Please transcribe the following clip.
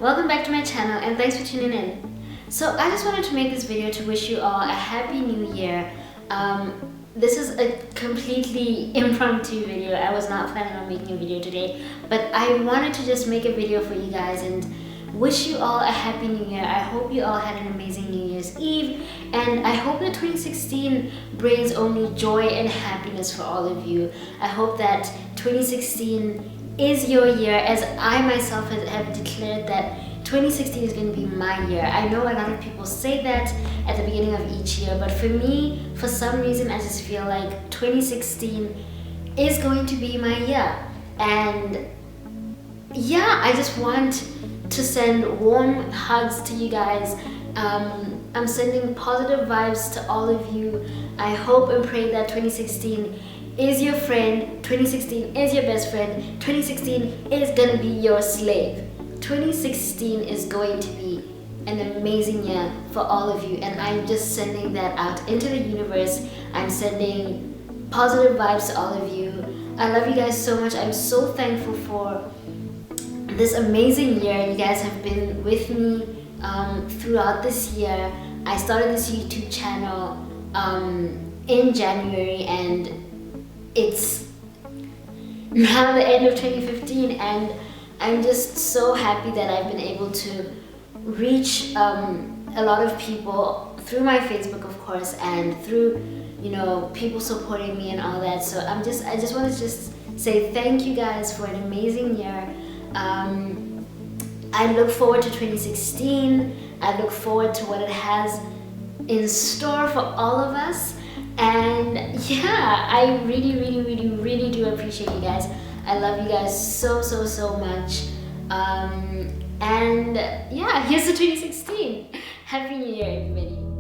Welcome back to my channel and thanks for tuning in. So I just wanted to make this video to wish you all a happy new year. This is a completely impromptu video. I was not planning on making a video today, but I wanted to just make a video for you guys and wish you all a happy new year. I hope you all had an amazing New Year's Eve, and I hope that 2016 brings only joy and happiness for all of you. I hope that 2016 is your year, as I myself have declared that 2016 is going to be my year. I know a lot of people say that at the beginning of each year, but for me, for some reason, I just feel like 2016 is going to be my year. And yeah, I just want to send warm hugs to you guys. I'm sending positive vibes to all of you. I hope and pray that 2016 is your friend, 2016 is your best friend, 2016 is gonna be your slave. 2016 is going to be an amazing year for all of you, and I'm just sending that out into the universe. I'm sending positive vibes to all of you. I love you guys so much. I'm so thankful for this amazing year. You guys have been with me throughout this year. I started this YouTube channel in January, and it's now the end of 2015, and I'm just so happy that I've been able to reach a lot of people through my Facebook, of course, and through, you know, people supporting me and all that. So I just want to just say thank you guys for an amazing year. I look forward to 2016. I look forward to what it has in store for all of us. And yeah, I really do appreciate you guys. I love you guys so much. And yeah, here's the 2016. Happy New Year, everybody.